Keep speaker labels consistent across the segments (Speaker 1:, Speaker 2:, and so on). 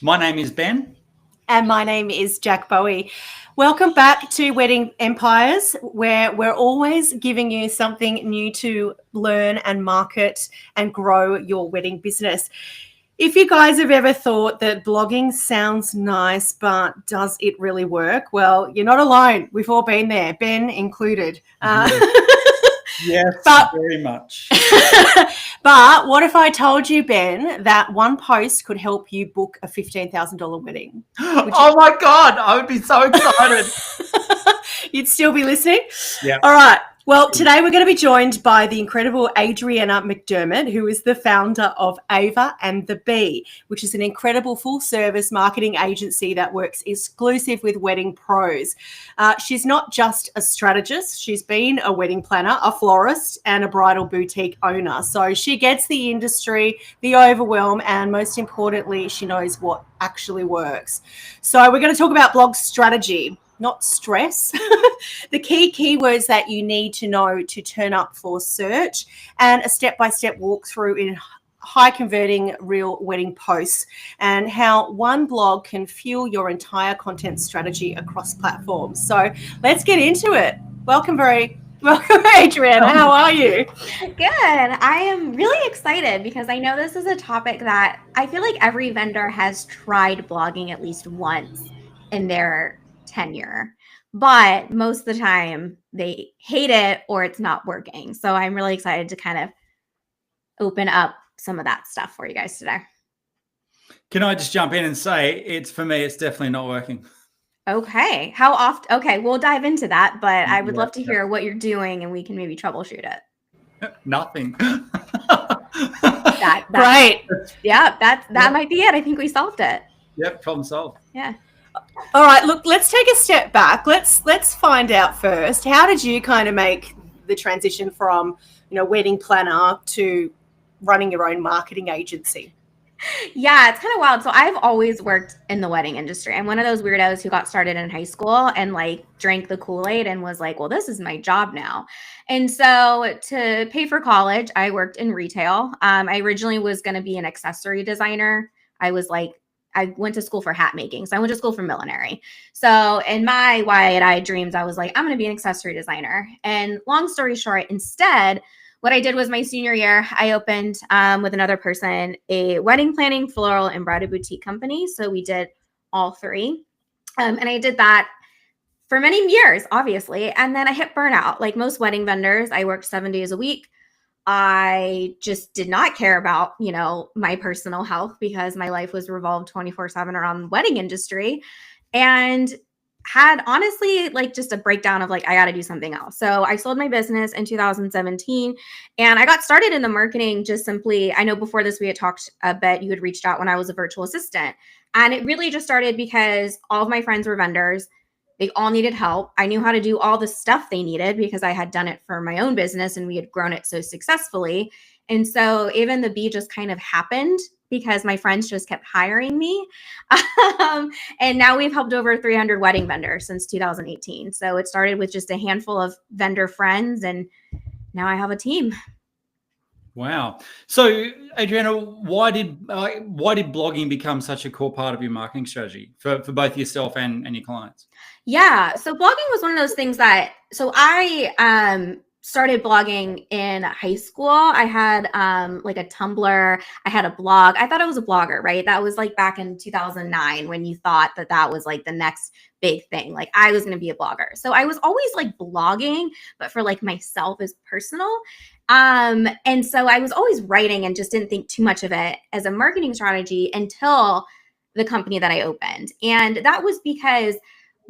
Speaker 1: My name is Ben.
Speaker 2: And my name is Jack Bowie. Welcome back to Wedding Empires, where we're always giving you something new to learn and market and grow your wedding business. If you guys have ever thought that blogging sounds nice, but does it really work? Well, you're not alone. We've all been there, Ben included.
Speaker 1: Yes, very much.
Speaker 2: But what if I told you, Ben, that one post could help you book a $15,000 wedding?
Speaker 1: Oh my God, I would be so excited.
Speaker 2: You'd still be listening?
Speaker 1: Yeah.
Speaker 2: All right. Well, today we're going to be joined by the incredible Adrienna McDermott, who is the founder of Ava and the Bee, which is an incredible full-service marketing agency that works exclusive with wedding pros. She's not just a strategist. She's been a wedding planner, a florist, and a bridal boutique owner. So she gets the industry, the overwhelm, and most importantly, she knows what actually works. So we're going to talk about blog strategy, not stress. The key keywords that you need to know to turn up for search, and a step-by-step walkthrough in high converting real wedding posts, and how one blog can fuel your entire content strategy across platforms. So let's get into it. Welcome, Adriana. How are you?
Speaker 3: Good. I am really excited because I know this is a topic that I feel like every vendor has tried blogging at least once in their tenure, but most of the time they hate it or it's not working. So I'm really excited to kind of open up some of that stuff for you guys today.
Speaker 1: Can I just jump in and say, for me, it's definitely not working.
Speaker 3: Okay. How often? Okay, we'll dive into that, but I would love to hear what you're doing and we can maybe troubleshoot it.
Speaker 1: Nothing.
Speaker 2: Great.
Speaker 3: Yeah, that might be it. I think we solved it.
Speaker 1: Yep, problem solved.
Speaker 3: Yeah.
Speaker 2: All right, look, let's take a step back. Let's find out first, how did you kind of make the transition from, wedding planner to running your own marketing agency?
Speaker 3: Yeah, it's kind of wild. So I've always worked in the wedding industry. I'm one of those weirdos who got started in high school and drank the Kool-Aid and was like, well, this is my job now. And so to pay for college, I worked in retail. I originally was going to be an accessory designer. I went to school for hat making. So I went to school for millinery. So in my wide-eyed dreams, I was like, I'm going to be an accessory designer. And long story short, instead, what I did was my senior year, I opened with another person a wedding planning, floral, and bridal boutique company. So we did all three. And I did that for many years, obviously. And then I hit burnout. Like most wedding vendors, I worked 7 days a week. I just did not care about, my personal health because my life was revolved 24/7 around the wedding industry, and had honestly just a breakdown of I got to do something else. So I sold my business in 2017 and I got started in the marketing just simply. I know before this we had talked a bit, you had reached out when I was a virtual assistant, and it really just started because all of my friends were vendors. They all needed help. I knew how to do all the stuff they needed because I had done it for my own business and we had grown it so successfully. And so even the Bee just kind of happened because my friends just kept hiring me. And now we've helped over 300 wedding vendors since 2018. So it started with just a handful of vendor friends, and now I have a team.
Speaker 1: Wow. So, Adriana, why did blogging become such a core part of your marketing strategy for both yourself and your clients?
Speaker 3: Yeah. So blogging was one of those things I started blogging in high school. I had a Tumblr. I had a blog. I thought I was a blogger, right? That was back in 2009 when you thought that was the next big thing. I was going to be a blogger. So I was always blogging, but for myself as personal. And so I was always writing and just didn't think too much of it as a marketing strategy until the company that I opened. And that was because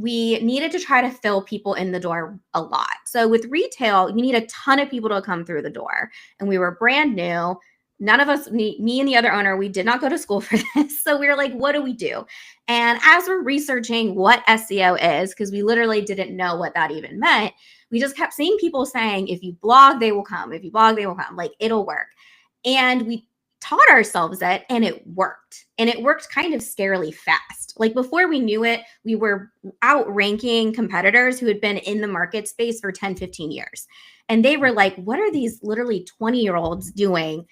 Speaker 3: we needed to try to fill people in the door a lot. So with retail, you need a ton of people to come through the door. And we were brand new. None of us, me and the other owner, we did not go to school for this. So we were like, what do we do? And as we're researching what SEO is, because we literally didn't know what that even meant, we just kept seeing people saying, if you blog, they will come. If you blog, they will come. It'll work. And we taught ourselves it, and it worked. And it worked kind of scarily fast. Before we knew it, we were outranking competitors who had been in the market space for 10, 15 years. And they were like, what are these literally 20-year-olds doing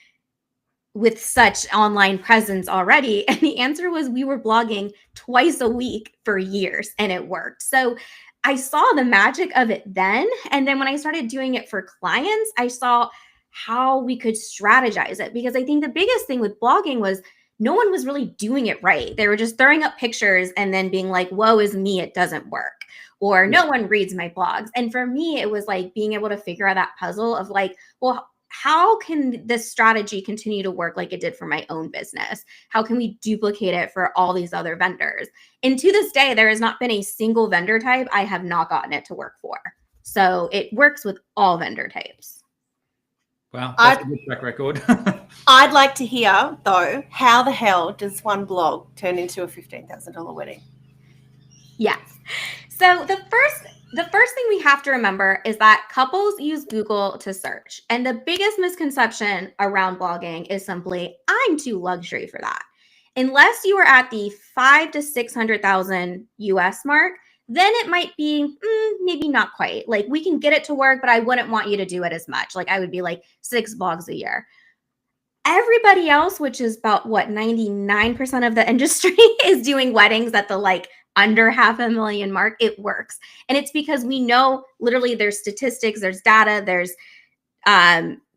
Speaker 3: with such online presence already? And the answer was we were blogging twice a week for years and it worked. So I saw the magic of it then. And then when I started doing it for clients, I saw how we could strategize it, because I think the biggest thing with blogging was no one was really doing it right. They were just throwing up pictures and then being like, woe is me, it doesn't work. Or no one reads my blogs. And for me, it was like being able to figure out that puzzle of like, well, how can this strategy continue to work like it did for my own business? How can we duplicate it for all these other vendors? And to this day, there has not been a single vendor type I have not gotten it to work for. So it works with all vendor types.
Speaker 1: Wow, that's a good track record.
Speaker 2: I'd like to hear, though, how the hell does one blog turn into a $15,000 wedding?
Speaker 3: Yes. So the first thing we have to remember is that couples use Google to search. And the biggest misconception around blogging is simply, I'm too luxury for that. Unless you are at the 500,000 to 600,000 US mark, then it might be maybe not quite. Like we can get it to work, but I wouldn't want you to do it as much. Like I would be like 6 blogs a year. Everybody else, which is about 99% of the industry, is doing weddings at the like under $500,000 mark. It works. And it's because we know literally there's statistics, there's data, there's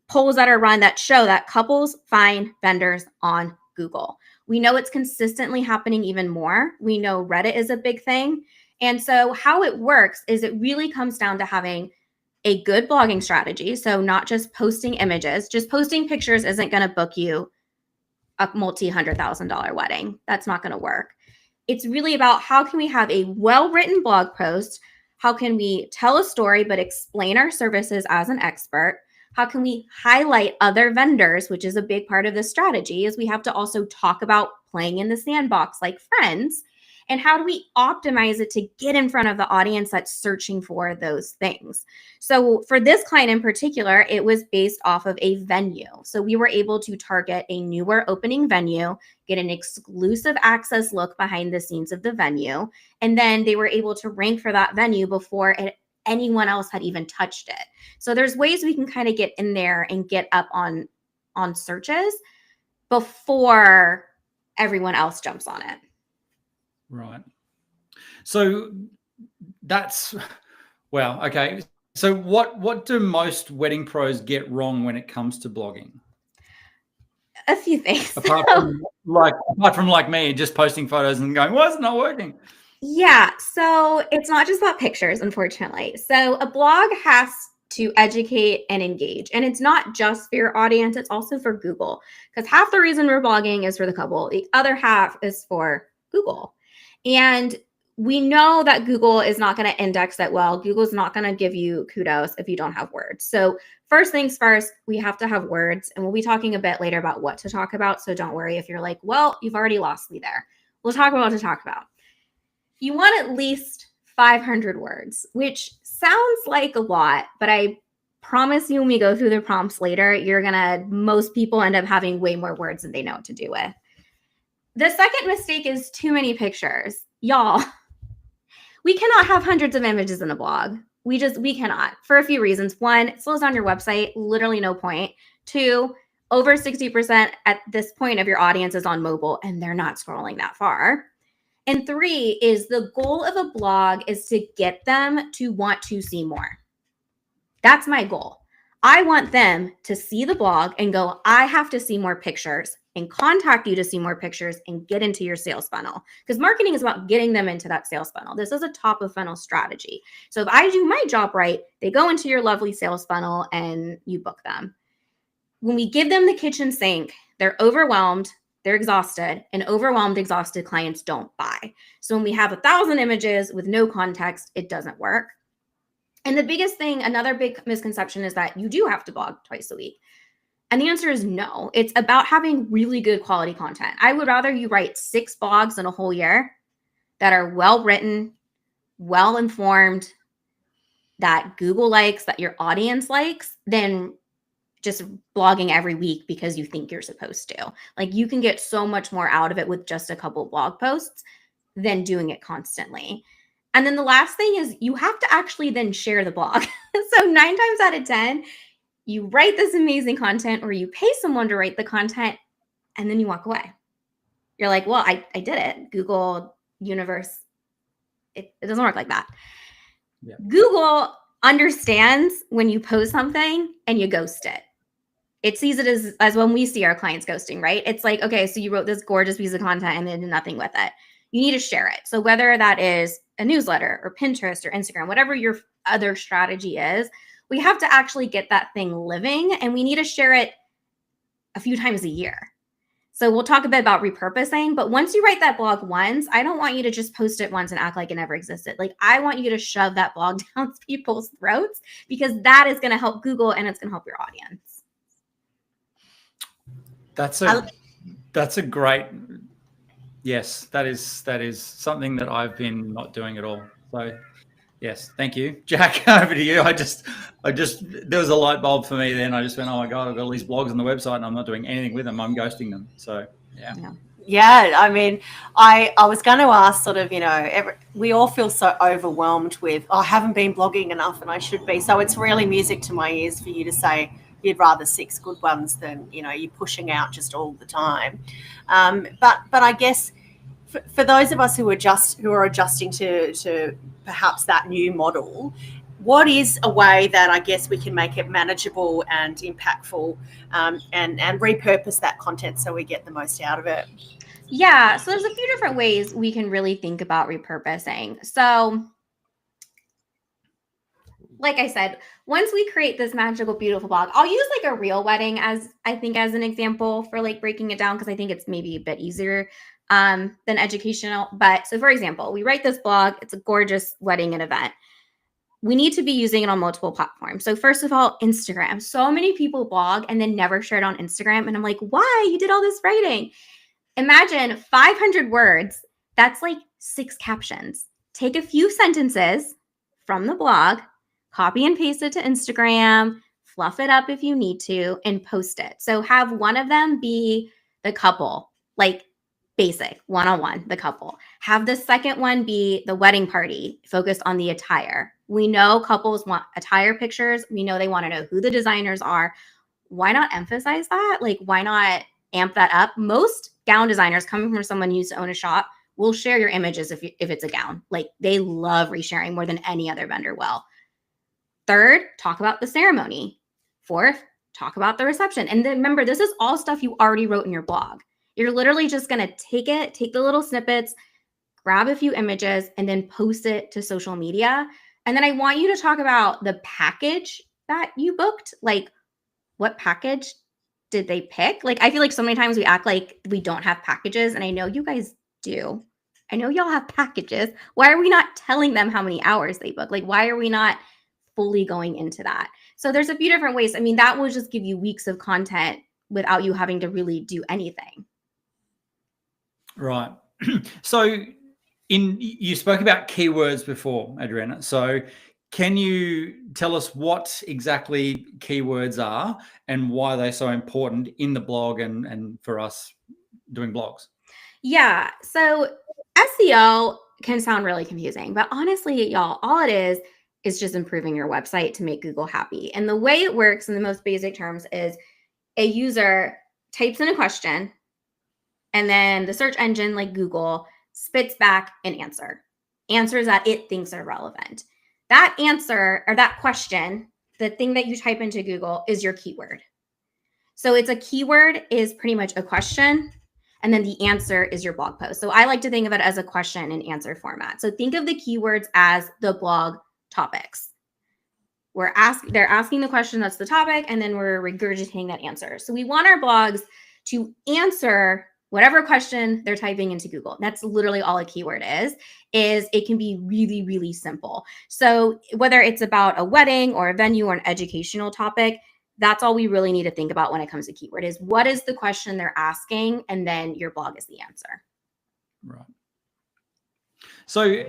Speaker 3: polls that are run that show that couples find vendors on Google. We know it's consistently happening even more. We know Reddit is a big thing. And so how it works is it really comes down to having a good blogging strategy. So not just posting images, just posting pictures isn't going to book you a multi-$100,000 wedding. That's not going to work. It's really about how can we have a well-written blog post? How can we tell a story but explain our services as an expert? How can we highlight other vendors, which is a big part of the strategy, is we have to also talk about playing in the sandbox like friends. And how do we optimize it to get in front of the audience that's searching for those things? So for this client in particular, it was based off of a venue. So we were able to target a newer opening venue, get an exclusive access look behind the scenes of the venue, and then they were able to rank for that venue before anyone else had even touched it. So there's ways we can kind of get in there and get up on searches before everyone else jumps on it.
Speaker 1: Right. So that's, well, okay. So what do most wedding pros get wrong when it comes to blogging?
Speaker 3: A few things.
Speaker 1: Apart from like me, just posting photos and going, why is it not working?
Speaker 3: Yeah. So it's not just about pictures, unfortunately. So a blog has to educate and engage. And it's not just for your audience, it's also for Google. Because half the reason we're blogging is for the couple. The other half is for Google. And we know that Google is not going to index that well. Google's not going to give you kudos if you don't have words. So first things first, we have to have words. And we'll be talking a bit later about what to talk about. So don't worry if you're like, well, you've already lost me there. We'll talk about what to talk about. You want at least 500 words, which sounds like a lot, but I promise you when we go through the prompts later, most people end up having way more words than they know what to do with. The second mistake is too many pictures. Y'all, we cannot have hundreds of images in a blog. We cannot for a few reasons. One, it slows down your website, literally no point. Two, over 60% at this point of your audience is on mobile and they're not scrolling that far. And three is the goal of a blog is to get them to want to see more. That's my goal. I want them to see the blog and go, I have to see more pictures, and contact you to see more pictures and get into your sales funnel. Because marketing is about getting them into that sales funnel. This is a top of funnel strategy. So if I do my job right, they go into your lovely sales funnel and you book them. When we give them the kitchen sink, they're overwhelmed, they're exhausted, and overwhelmed, exhausted clients don't buy. So when we have 1,000 images with no context, it doesn't work. And the biggest thing, another big misconception is that you do have to blog twice a week. And the answer is no. It's about having really good quality content. I would rather you write 6 blogs in a whole year that are well-written, well-informed, that Google likes, that your audience likes, than just blogging every week because you think you're supposed to. Like you can get so much more out of it with just a couple blog posts than doing it constantly. And then the last thing is you have to actually then share the blog. So 9 times out of 10, you write this amazing content or you pay someone to write the content, and then you walk away. You're like, well, I did it. Google universe, it doesn't work like that.
Speaker 1: Yeah.
Speaker 3: Google understands when you post something and you ghost it. It sees it as when we see our clients ghosting, right? It's like, okay, so you wrote this gorgeous piece of content and then did nothing with it. You need to share it. So whether that is a newsletter or Pinterest or Instagram, whatever your other strategy is, we have to actually get that thing living, and we need to share it a few times a year. So we'll talk a bit about repurposing, but once you write that blog once, I don't want you to just post it once and act like it never existed. Like, I want you to shove that blog down people's throats, because that is going to help Google and it's going to help your audience.
Speaker 1: That's a great, yes, that is something that I've been not doing at all. So yes, thank you, Jack. Over to you. I just there was a light bulb for me then. I just went, oh my God, I've got all these blogs on the website and I'm not doing anything with them. I'm ghosting them. So yeah.
Speaker 2: Yeah, I mean, I was going to ask sort of, we all feel so overwhelmed with, I haven't been blogging enough and I should be. So it's really music to my ears for you to say you'd rather 6 good ones than, you pushing out just all the time. But I guess for those of us who are adjusting to perhaps that new model, what is a way that I guess we can make it manageable and impactful, and repurpose that content so we get the most out of it?
Speaker 3: Yeah, so there's a few different ways we can really think about repurposing. So like I said, once we create this magical, beautiful blog, I'll use like a real wedding as an example for like breaking it down, because I think it's maybe a bit easier than educational. But so for example, we write this blog, it's a gorgeous wedding and event. We need to be using it on multiple platforms. So first of all, Instagram. So many people blog and then never share it on Instagram. And I'm like, why? You did all this writing. Imagine 500 words. That's like 6 captions. Take a few sentences from the blog, copy and paste it to Instagram, fluff it up if you need to, and post it. So have one of them be the couple, like basic, one-on-one, the couple. Have the second one be the wedding party, focused on the attire. We know couples want attire pictures. We know they want to know who the designers are. Why not emphasize that? Like, why not amp that up? Most gown designers, coming from someone who used to own a shop, will share your images if it's a gown. Like, they love resharing more than any other vendor will. Third, talk about the ceremony. Fourth, talk about the reception. And then remember, this is all stuff you already wrote in your blog. You're literally just going to take the little snippets, grab a few images, and then post it to social media. And then I want you to talk about the package that you booked. Like, what package did they pick? Like, I feel like so many times we act like we don't have packages, and I know you guys do. I know y'all have packages. Why are we not telling them how many hours they book? Like, why are we not fully going into that? So there's a few different ways. I mean, that will just give you weeks of content without you having to really do anything.
Speaker 1: Right. So you spoke about keywords before, Adriana. So can you tell us what exactly keywords are and why they're so important in the blog and for us doing blogs?
Speaker 3: Yeah. So SEO can sound really confusing, but honestly, y'all, all it is just improving your website to make Google happy. And the way it works in the most basic terms is a user types in a question, and then the search engine like Google spits back an answers that it thinks are relevant. That answer or that question, the thing that you type into Google, is your keyword. So it's a keyword is pretty much a question, and then the answer is your blog post. So I like to think of it as a question and answer format. So think of the keywords as the blog topics. They're asking the question, that's the topic, and then we're regurgitating that answer. So we want our blogs to answer whatever question they're typing into Google. That's literally all a keyword is it can be really, really simple. So whether it's about a wedding or a venue or an educational topic, that's all we really need to think about when it comes to keyword is what is the question they're asking, and then your blog is the answer.
Speaker 1: Right. So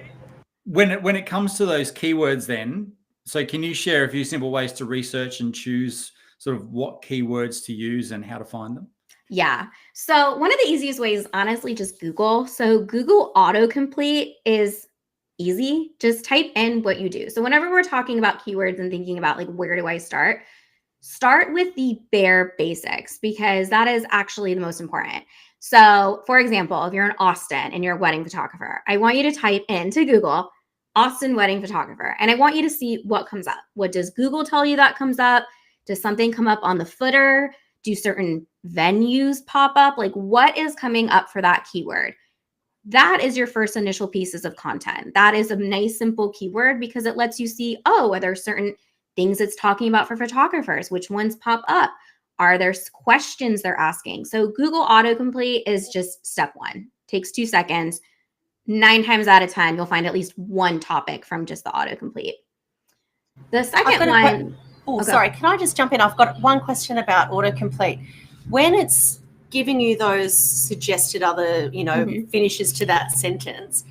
Speaker 1: when it comes to those keywords then, so can you share a few simple ways to research and choose sort of what keywords to use and how to find them?
Speaker 3: Yeah. So one of the easiest ways is honestly just Google. So Google autocomplete is easy. Just type in what you do. So whenever we're talking about keywords and thinking about like, where do I start? Start with the bare basics because that is actually the most important. So, for example, if you're in Austin and you're a wedding photographer, I want you to type into Google Austin wedding photographer, and I want you to see what comes up. What does Google tell you that comes up? Does something come up on the footer? Do certain venues pop up? Like, what is coming up for that keyword? That is your first initial pieces of content. That is a nice, simple keyword because it lets you see, oh, are there certain things it's talking about for photographers? Which ones pop up? Are there questions they're asking? So Google autocomplete is just step one. Takes 2 seconds. 9 times out of 10, you'll find at least one topic from just the autocomplete. The second one.
Speaker 2: Sorry, can I just jump in? I've got one question about autocomplete. When it's giving you those suggested other, finishes to that sentence,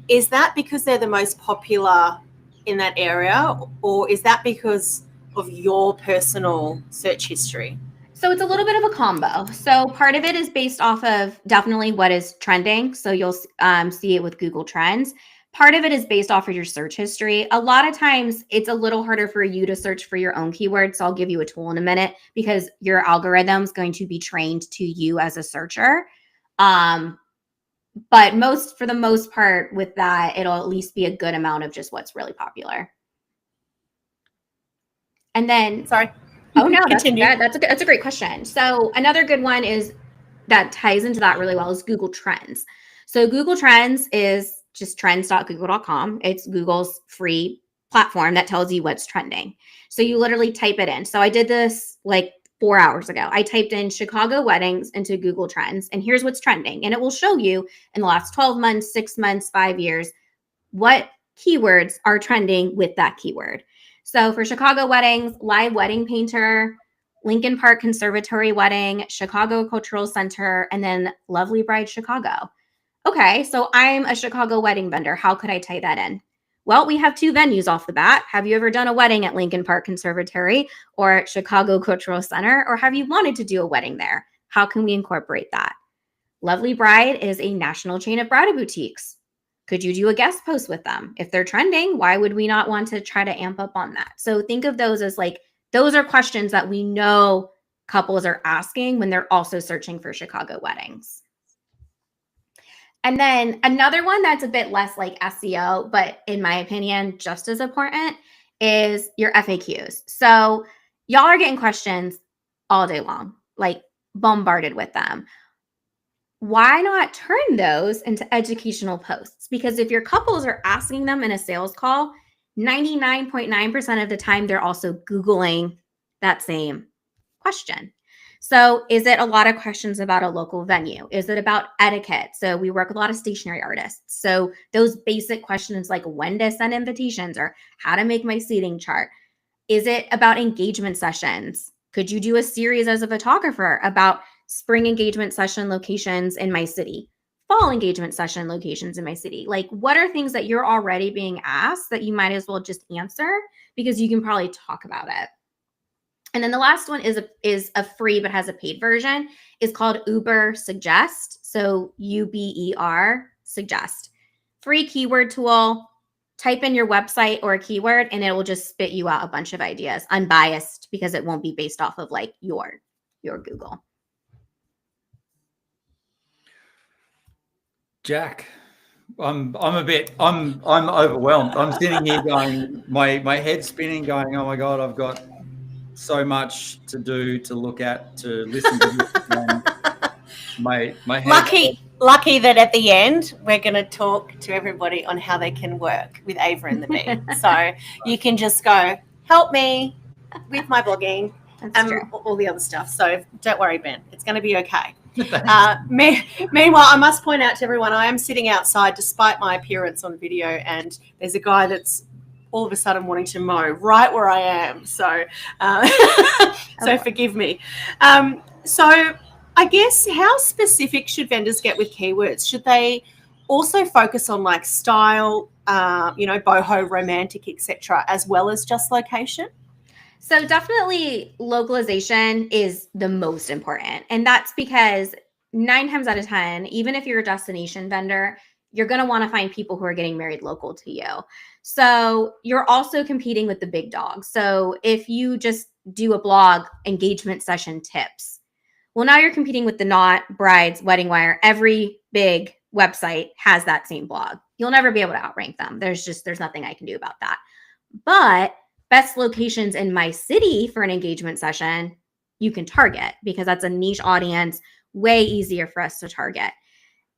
Speaker 2: is that because they're the most popular in that area, or is that because of your personal search history?
Speaker 3: So it's a little bit of a combo. So part of it is based off of definitely what is trending. So you'll see it with Google Trends. Part of it is based off of your search history. A lot of times it's a little harder for you to search for your own keywords. So I'll give you a tool in a minute because your algorithm is going to be trained to you as a searcher. But for the most part with that, it'll at least be a good amount of just what's really popular. And then,
Speaker 2: sorry.
Speaker 3: Oh no, that's a great question. So another good one is that ties into that really well is Google Trends. So Google Trends is just trends.google.com. It's Google's free platform that tells you what's trending. So you literally type it in. So I did this like 4 hours ago. I typed in Chicago weddings into Google Trends, and here's what's trending. And it will show you in the last 12 months, 6 months, 5 years, what keywords are trending with that keyword. So for Chicago weddings, live wedding painter, Lincoln Park Conservatory wedding, Chicago Cultural Center, and then Lovely Bride Chicago. Okay, so I'm a Chicago wedding vendor. How could I tie that in? Well, we have 2 venues off the bat. Have you ever done a wedding at Lincoln Park Conservatory or Chicago Cultural Center, or have you wanted to do a wedding there? How can we incorporate that? Lovely Bride is a national chain of bridal boutiques. Could you do a guest post with them? If they're trending, why would we not want to try to amp up on that? So think of those as like, those are questions that we know couples are asking when they're also searching for Chicago weddings. And then another one that's a bit less like SEO, but in my opinion, just as important is your FAQs. So y'all are getting questions all day long, like bombarded with them. Why not turn those into educational posts? Because if your couples are asking them in a sales call, 99.9% of the time, they're also Googling that same question. So is it a lot of questions about a local venue? Is it about etiquette? So we work with a lot of stationery artists. So those basic questions like when to send invitations or how to make my seating chart. Is it about engagement sessions? Could you do a series as a photographer about spring engagement session locations in my city, fall engagement session locations in my city? Like, what are things that you're already being asked that you might as well just answer because you can probably talk about it? And then the last one is a free but has a paid version. It's called Uber Suggest. So UBER Suggest. Free keyword tool. Type in your website or a keyword and it will just spit you out a bunch of ideas, unbiased, because it won't be based off of like your Google.
Speaker 1: Jack, I'm overwhelmed. I'm sitting here going, my head's spinning, going, oh my God, I've got so much to do, to look at, to listen to. My head.
Speaker 2: Lucky that at the end we're going to talk to everybody on how they can work with Ava and the Bee. So you can just go, help me with my blogging and all the other stuff. So don't worry, Ben. It's going to be okay. Meanwhile, I must point out to everyone, I am sitting outside despite my appearance on video, and there's a guy that's all of a sudden wanting to mow right where I am. So, so forgive me. So I guess how specific should vendors get with keywords? Should they also focus on like style, boho, romantic, etc., as well as just location?
Speaker 3: So definitely localization is the most important. And that's because 9 times out of 10, even if you're a destination vendor, you're going to want to find people who are getting married local to you. So you're also competing with the big dogs. So if you just do a blog, engagement session tips, well, now you're competing with the Knot, Brides, Wedding Wire. Every big website has that same blog. You'll never be able to outrank them. There's nothing I can do about that. But best locations in my city for an engagement session, you can target, because that's a niche audience, way easier for us to target.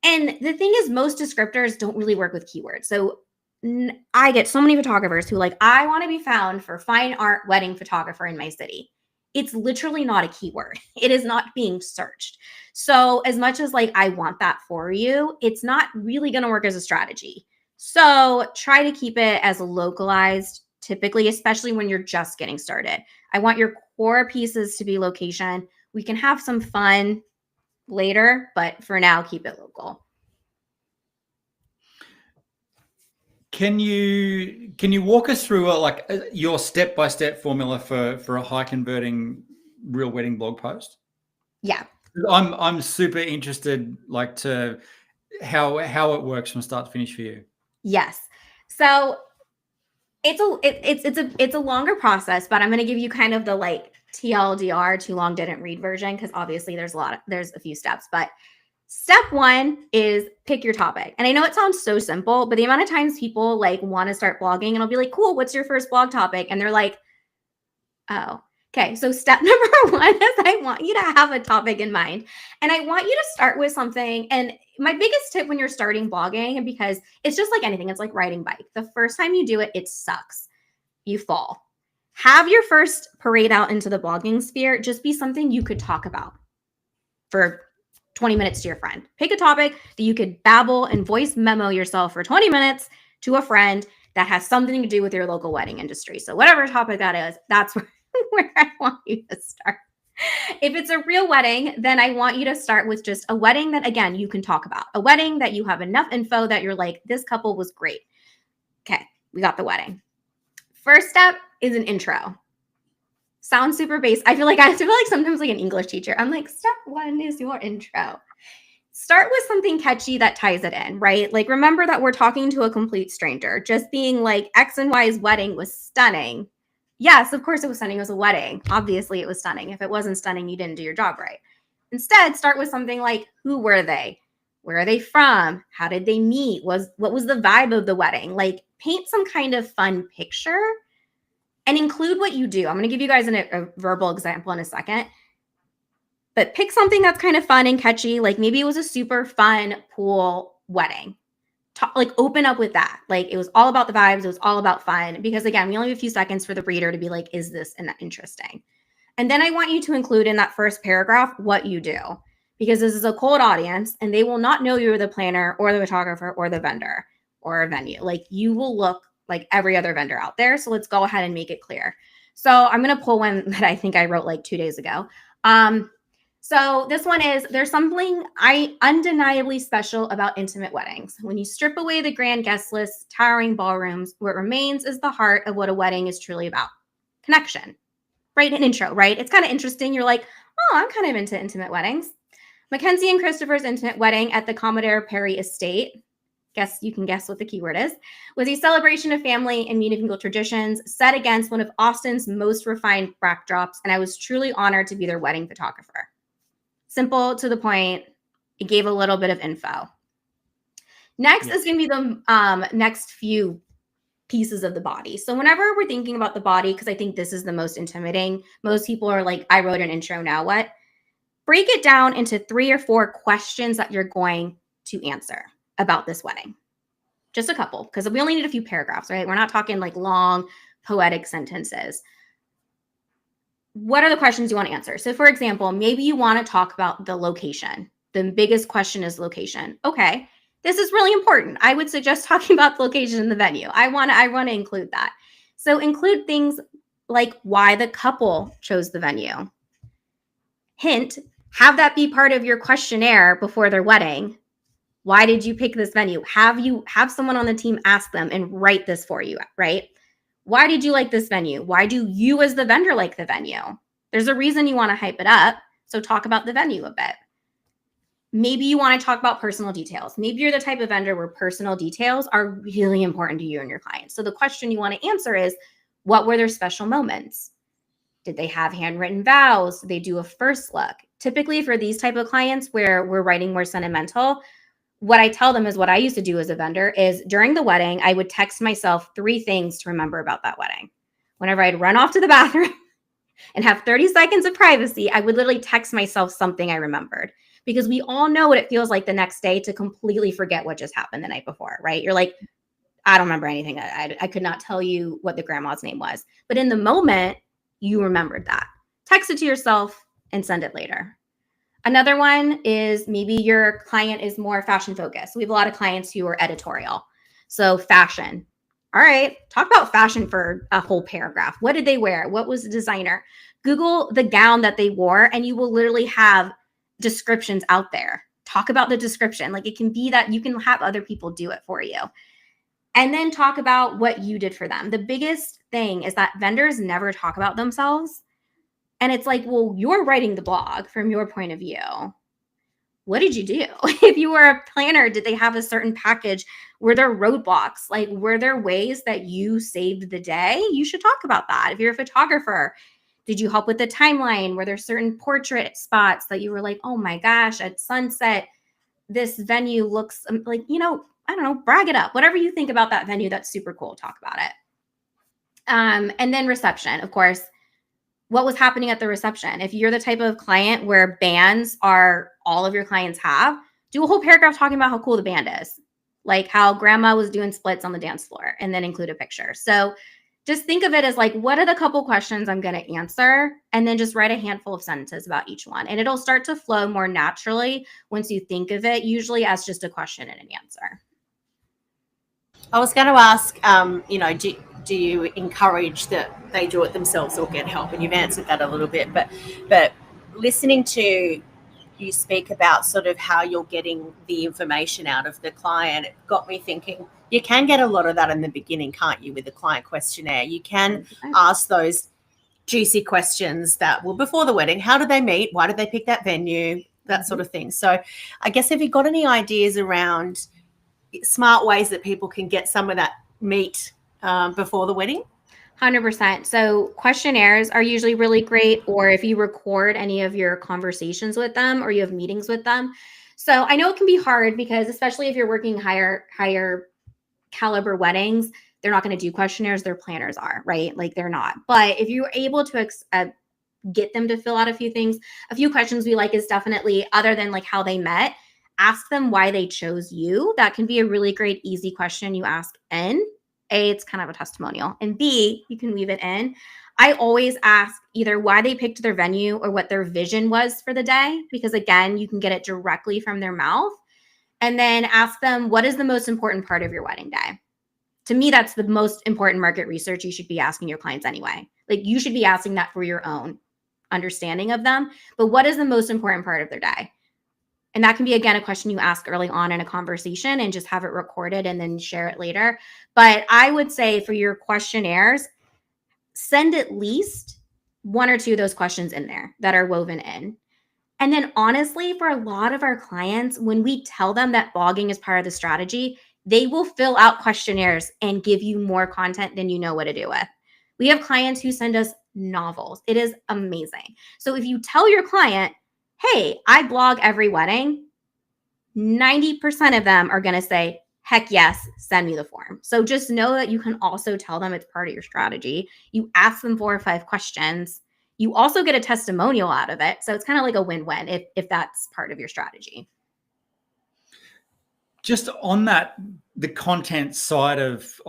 Speaker 3: And the thing is, most descriptors don't really work with keywords. So I get so many photographers who I want to be found for fine art wedding photographer in my city. It's literally not a keyword. It is not being searched. So as much as I want that for you, it's not really going to work as a strategy. So try to keep it as localized, typically, especially when you're just getting started. I want your core pieces to be location. We can have some fun later, but for now, keep it local.
Speaker 1: Can you walk us through your step-by-step formula for a high converting real wedding blog post?
Speaker 3: Yeah,
Speaker 1: I'm super interested to how it works from start to finish for you.
Speaker 3: Yes. So it's a longer process, but I'm going to give you kind of the TLDR, too long didn't read version, because obviously there's a few steps. But step one is pick your topic. And I know it sounds so simple, but the amount of times people want to start blogging and I'll be like, cool, what's your first blog topic? And they're like, oh, okay. So step number one is I want you to have a topic in mind. And I want you to start with something. And my biggest tip when you're starting blogging, because it's just like anything, it's like riding bike. The first time you do it, it sucks. You fall. Have your first parade out into the blogging sphere just be something you could talk about for 20 minutes to your friend. Pick a topic that you could babble and voice memo yourself for 20 minutes to a friend that has something to do with your local wedding industry. So whatever topic that is, that's where I want you to start. If it's a real wedding, then I want you to start with just a wedding that, again, you can talk about. A wedding that you have enough info that you're like, this couple was great. Okay, we got the wedding. First step is an intro. Sounds super basic. I feel like sometimes like an English teacher. I'm like, step one is your intro. Start with something catchy that ties it in, right? Remember that we're talking to a complete stranger. Just being like, X and Y's wedding was stunning. Yes, of course it was stunning. It was a wedding. Obviously it was stunning. If it wasn't stunning, you didn't do your job right. Instead, start with something like, who were they? Where are they from? How did they meet? What was the vibe of the wedding? Paint some kind of fun picture and include what you do. I'm going to give you guys a verbal example in a second. But pick something that's kind of fun and catchy. Maybe it was a super fun pool wedding. Open up with that. It was all about the vibes. It was all about fun. Because again, we only have a few seconds for the reader to be like, is this interesting? And then I want you to include in that first paragraph what you do. Because this is a cold audience and they will not know you're the planner or the photographer or the vendor or a venue. You will look like every other vendor out there. So let's go ahead and make it clear. So I'm going to pull one that I think I wrote 2 days ago. So this one is, there's something undeniably special about intimate weddings. When you strip away the grand guest list, towering ballrooms, what remains is the heart of what a wedding is truly about. Connection, right? An intro, right? It's kind of interesting. You're like, oh, I'm kind of into intimate weddings. Mackenzie and Christopher's intimate wedding at the Commodore Perry Estate, you can guess what the keyword is, was a celebration of family and medieval traditions set against one of Austin's most refined backdrops, and I was truly honored to be their wedding photographer. Simple, to the point. It gave a little bit of info. Next is going to be the next few pieces of the body. So whenever we're thinking about the body, because I think this is the most intimidating, most people are like, I wrote an intro, now what? Break it down into 3 or 4 questions that you're going to answer about this wedding. Just a couple, because we only need a few paragraphs, right? We're not talking long, poetic sentences. What are the questions you want to answer? So for example, maybe you want to talk about the location. The biggest question is location. Okay, this is really important. I would suggest talking about the location in the venue. I want to include that. So include things like why the couple chose the venue. Hint, have that be part of your questionnaire before their wedding. Why did you pick this venue? Have someone on the team ask them and write this for you, right? Why did you like this venue? Why do you as the vendor like the venue? There's a reason you want to hype it up. So talk about the venue a bit. Maybe you want to talk about personal details. Maybe you're the type of vendor where personal details are really important to you and your clients. So the question you want to answer is, what were their special moments? Did they have handwritten vows? Did they do a first look? Typically for these type of clients where we're writing more sentimental, what I tell them is what I used to do as a vendor is during the wedding, I would text myself 3 things to remember about that wedding. Whenever I'd run off to the bathroom and have 30 seconds of privacy, I would literally text myself something I remembered, because we all know what it feels like the next day to completely forget what just happened the night before, right? You're like, I don't remember anything. I could not tell you what the grandma's name was. But in the moment, you remembered that. Text it to yourself and send it later. Another one is maybe your client is more fashion focused. We have a lot of clients who are editorial. So fashion. All right, talk about fashion for a whole paragraph. What did they wear? What was the designer? Google the gown that they wore, and you will literally have descriptions out there. Talk about the description. Like, it can be that you can have other people do it for you. And then talk about what you did for them. The biggest thing is that vendors never talk about themselves. And it's like, well, you're writing the blog from your point of view. What did you do? If you were a planner, did they have a certain package? Were there roadblocks? Like, were there ways that you saved the day? You should talk about that. If you're a photographer, did you help with the timeline? Were there certain portrait spots that you were like, oh my gosh, at sunset, this venue looks like, I don't know, brag it up. Whatever you think about that venue, that's super cool. Talk about it. And then reception, of course. What was happening at the reception? If you're the type of client where bands are all of your clients have, do a whole paragraph talking about how cool the band is, like how grandma was doing splits on the dance floor, and then include a picture. So just think of it as like, what are the couple questions I'm going to answer? And then just write a handful of sentences about each one. And it'll start to flow more naturally once you think of it, usually as just a question and an answer.
Speaker 2: I was going to ask, do you encourage that they do it themselves or get help? And you've answered that a little bit, but listening to you speak about sort of how you're getting the information out of the client, it got me thinking, you can get a lot of that in the beginning, can't you, with the client questionnaire? You can ask those juicy questions that, well, before the wedding, how did they meet? Why did they pick that venue? That sort of thing. So I guess, have you got any ideas around smart ways that people can get some of that meat before the wedding?
Speaker 3: 100%. So questionnaires are usually really great, or if you record any of your conversations with them or you have meetings with them. So I know it can be hard because, especially if you're working higher caliber weddings, they're not going to do questionnaires. Their planners are, right? Like, they're not. But if you're able to get them to fill out a few things, a few questions we like is definitely, other than like how they met, ask them why they chose you. That can be a really great, easy question you ask in. A, it's kind of a testimonial. And B, you can weave it in. I always ask either why they picked their venue or what their vision was for the day, because again, you can get it directly from their mouth. And then ask them, what is the most important part of your wedding day? To me, that's the most important market research you should be asking your clients anyway. Like, you should be asking that for your own understanding of them. But what is the most important part of their day? And that can be, again, a question you ask early on in a conversation and just have it recorded and then share it later. But I would say for your questionnaires, send at least 1 or 2 of those questions in there that are woven in. And then honestly, for a lot of our clients, when we tell them that blogging is part of the strategy, they will fill out questionnaires and give you more content than you know what to do with. We have clients who send us novels. It is amazing. So if you tell your client, hey, I blog every wedding, 90% of them are going to say, heck yes, send me the form. So just know that you can also tell them it's part of your strategy. You ask them 4 or 5 questions. You also get a testimonial out of it. So it's kind of like a win-win if that's part of your strategy.
Speaker 1: Just on that, the content side of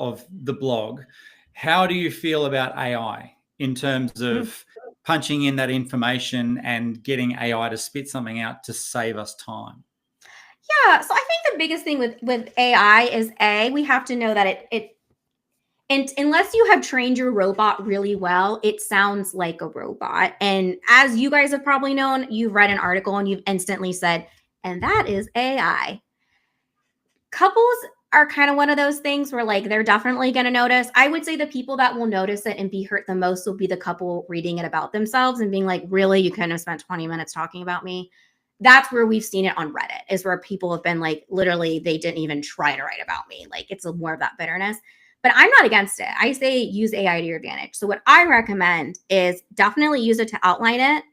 Speaker 1: the blog, how do you feel about AI in terms of punching in that information and getting AI to spit something out to save us time?
Speaker 3: Yeah, so I think the biggest thing with AI is we have to know that and unless you have trained your robot really well, it sounds like a robot. And as you guys have probably known, you've read an article and you've instantly said, and that is AI. Couples are kind of one of those things where, like, they're definitely going to notice. I would say the people that will notice it and be hurt the most will be the couple reading it about themselves and being like, really, you couldn't have spent 20 minutes talking about me. that's where we've seen it on Reddit, is where people have been like, literally, they didn't even try to write about me. Like, it's more of that bitterness. But I'm not against it. I say use AI to your advantage. So what I recommend is definitely use it to outline it.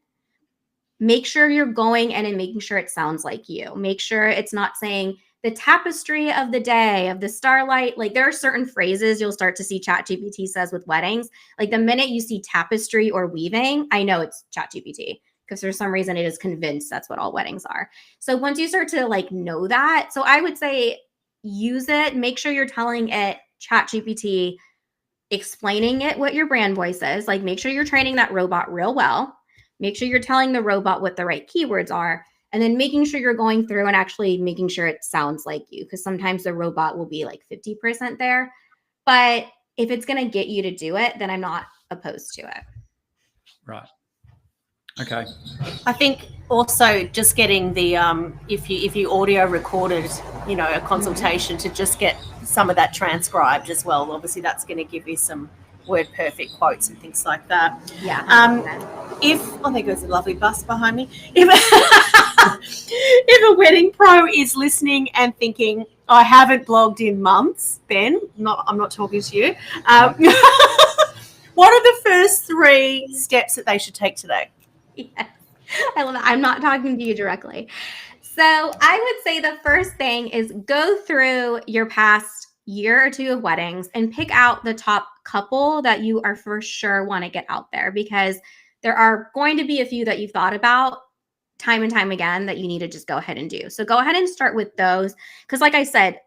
Speaker 3: Make sure you're going in and making sure it sounds like you. Make sure it's not saying the tapestry of the day, of the starlight. Like, there are certain phrases you'll start to see ChatGPT says with weddings. Like, the minute you see tapestry or weaving, I know it's ChatGPT, because for some reason it is convinced that's what all weddings are. So once you start to like know that, so I would say use it. Make sure you're telling it, ChatGPT, explaining it what your brand voice is. Like, make sure you're training that robot real well. Make sure you're telling the robot what the right keywords are, and then making sure you're going through and actually making sure it sounds like you, because sometimes the robot will be like 50% there. But if it's going to get you to do it, then I'm not opposed to it.
Speaker 1: Right. Okay.
Speaker 2: I think also just getting the if you audio recorded, a consultation, to just get some of that transcribed as well. Obviously, that's going to give you some word perfect quotes and things like that.
Speaker 3: Yeah.
Speaker 2: There goes a lovely bus behind me. If a wedding pro is listening and thinking, I haven't blogged in months, Ben, I'm not talking to you. What are the first 3 steps that they should take today?
Speaker 3: Yes. I love it. I'm not talking to you directly. So I would say the first thing is go through your past year or 2 of weddings and pick out the top couple that you are for sure want to get out there, because there are going to be a few that you've thought about time and time again that you need to just go ahead and do. So go ahead and start with those, because like I said,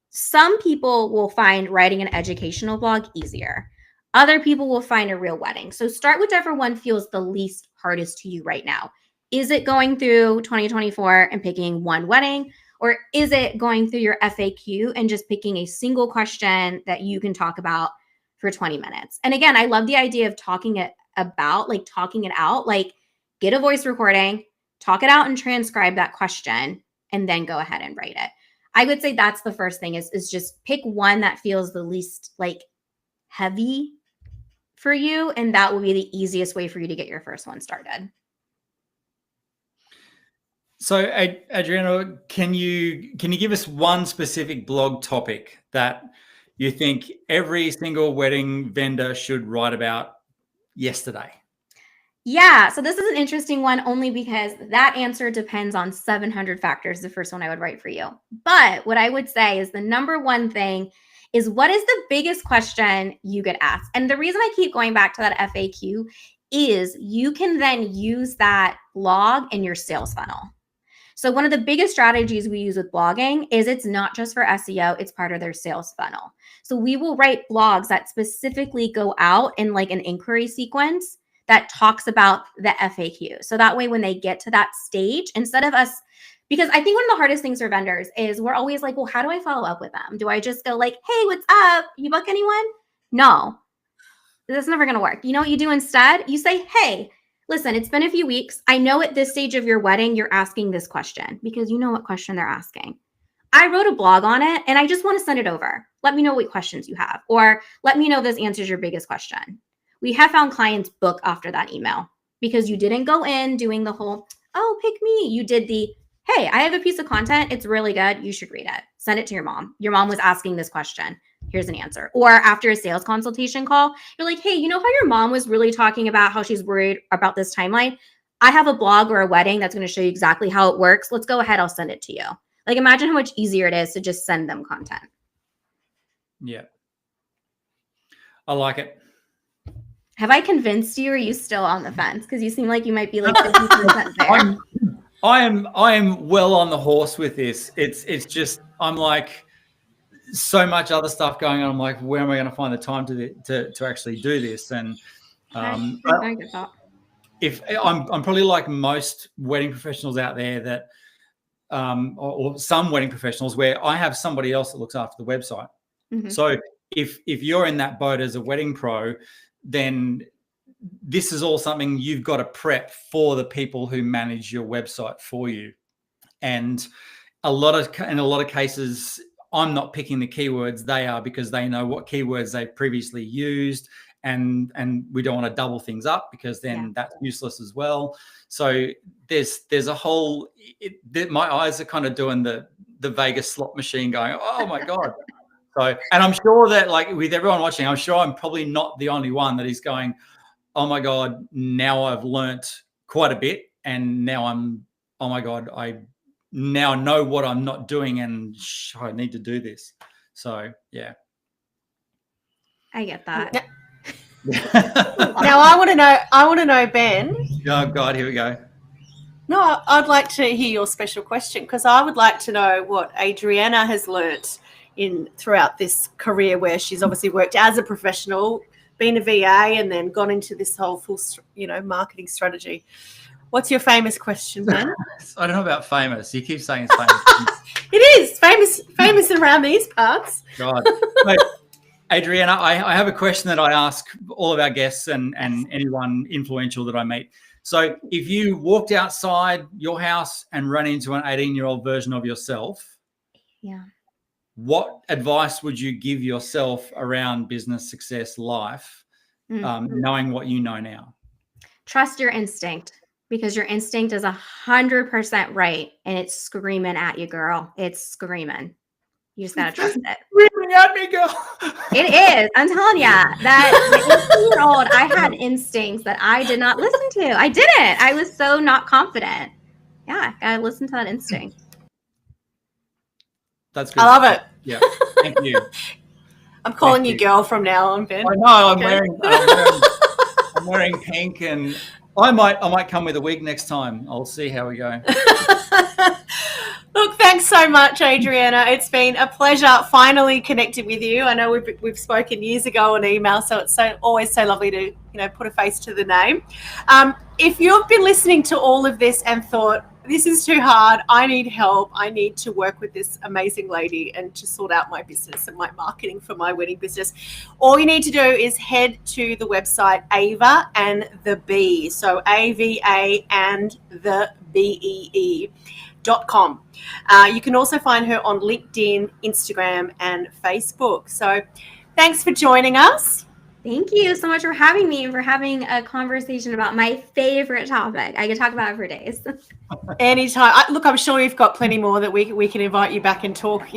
Speaker 3: some people will find writing an educational blog easier. Other people will find a real wedding. So start whichever one feels the least hardest to you right now. Is it going through 2024 and picking one wedding? Or is it going through your FAQ and just picking a single question that you can talk about for 20 minutes? And again, I love the idea of talking it out. Like, get a voice recording, talk it out and transcribe that question, and then go ahead and write it. I would say that's the first thing, is just pick one that feels the least like heavy for you, and that will be the easiest way for you to get your first one started.
Speaker 1: So, Adriana, can you give us one specific blog topic that you think every single wedding vendor should write about yesterday?
Speaker 3: Yeah, so this is an interesting one, only because that answer depends on 700 factors, the first one I would write for you. But what I would say is the number one thing is, what is the biggest question you get asked? And the reason I keep going back to that FAQ is you can then use that blog in your sales funnel. So one of the biggest strategies we use with blogging is it's not just for SEO, it's part of their sales funnel. So we will write blogs that specifically go out in like an inquiry sequence that talks about the FAQ. So that way, when they get to that stage, instead of us, because I think one of the hardest things for vendors is we're always like, well, how do I follow up with them? Do I just go like, hey, what's up? You book anyone? No, that's never going to work. You know what you do instead? You say, hey, listen, it's been a few weeks. I know at this stage of your wedding, you're asking this question, because you know what question they're asking. I wrote a blog on it and I just want to send it over. Let me know what questions you have, or let me know this answers your biggest question. We have found clients book after that email, because you didn't go in doing the whole, oh, pick me. You did the, hey, I have a piece of content. It's really good. You should read it. Send it to your mom. Your mom was asking this question. Here's an answer. Or after a sales consultation call, you're like, hey, you know how your mom was really talking about how she's worried about this timeline? I have a blog or a wedding that's going to show you exactly how it works. Let's go ahead. I'll send it to you. Like, imagine how much easier it is to just send them content.
Speaker 1: Yeah. I like it.
Speaker 3: Have I convinced you, or are you still on the fence? Because you seem like you might be like 50% there.
Speaker 1: I am well on the horse with this. It's just, I'm like, so much other stuff going on. I'm like, where am I going to find the time to actually do this? And if I'm probably like most wedding professionals out there that, or some wedding professionals, where I have somebody else that looks after the website. Mm-hmm. So if you're in that boat as a wedding pro, then this is all something you've got to prep for the people who manage your website for you. And in a lot of cases, I'm not picking the keywords, they are, because they know what keywords they've previously used and we don't want to double things up because then that's useless as well. So there's a whole my eyes are kind of doing the Vegas slot machine going, oh my God. So, and I'm sure that like with everyone watching, I'm sure I'm probably not the only one that is going, oh my God, now I've learnt quite a bit, and now oh my God, I now know what I'm not doing, and I need to do this. So yeah.
Speaker 3: I get that.
Speaker 2: Now I want to know, Ben.
Speaker 1: Oh God, here we go.
Speaker 2: No, I'd like to hear your special question, because I would like to know what Adriana has learnt throughout this career, where she's obviously worked as a professional, been a VA, and then gone into this whole full, marketing strategy. What's your famous question, Ben?
Speaker 1: I don't know about famous. You keep saying it's famous.
Speaker 2: It is famous around these parts.
Speaker 1: God. Wait, Adriana, I have a question that I ask all of our guests and anyone influential that I meet. So if you walked outside your house and ran into an 18-year-old version of yourself, what advice would you give yourself around business, success, life, knowing what you know now?
Speaker 3: Trust your instinct, because your instinct is 100% right, and it's screaming at you, girl. It's screaming. You just got to trust it.
Speaker 1: Screaming at me, girl.
Speaker 3: It is. I'm telling you, that 18-year-old, I had instincts that I did not listen to. I didn't. I was so not confident. Yeah, I listened to that instinct.
Speaker 1: That's good.
Speaker 2: I love it.
Speaker 1: Yeah. Thank you.
Speaker 2: I'm calling you girl from now on, Ben.
Speaker 1: I know. I'm wearing pink, and I might come with a wig next time. I'll see how we go.
Speaker 2: Look, thanks so much, Adriana. It's been a pleasure finally connecting with you. I know we've spoken years ago on email, so it's always so lovely to put a face to the name. If you've been listening to all of this and thought, this is too hard, I need help, I need to work with this amazing lady and to sort out my business and my marketing for my wedding business, all you need to do is head to the website Ava and the Bee. So AVA and the BEE.com. You can also find her on LinkedIn, Instagram, and Facebook. So thanks for joining us.
Speaker 3: Thank you so much for having me and for having a conversation about my favorite topic. I could talk about it for days.
Speaker 2: Anytime. I'm sure you've got plenty more that we can invite you back and talk,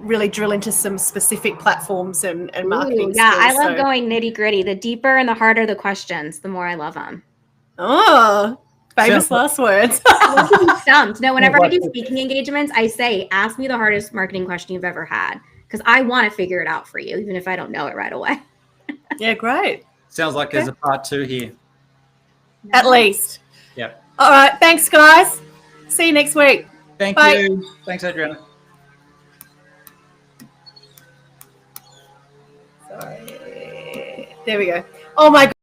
Speaker 2: really drill into some specific platforms and marketing skills.
Speaker 3: I love going nitty gritty. The deeper and the harder the questions, the more I love them.
Speaker 2: Oh, famous last words.
Speaker 3: I love being stumped. No, whenever I do speaking engagements, I say, ask me the hardest marketing question you've ever had, because I want to figure it out for you, even if I don't know it right away.
Speaker 2: Yeah, great.
Speaker 1: Sounds like there's a part 2 here.
Speaker 2: At least.
Speaker 1: Yeah.
Speaker 2: All right. Thanks, guys. See you next week.
Speaker 1: Thank
Speaker 2: Bye.
Speaker 1: you. Thanks, Adriana.
Speaker 2: Sorry. There we go. Oh, my God.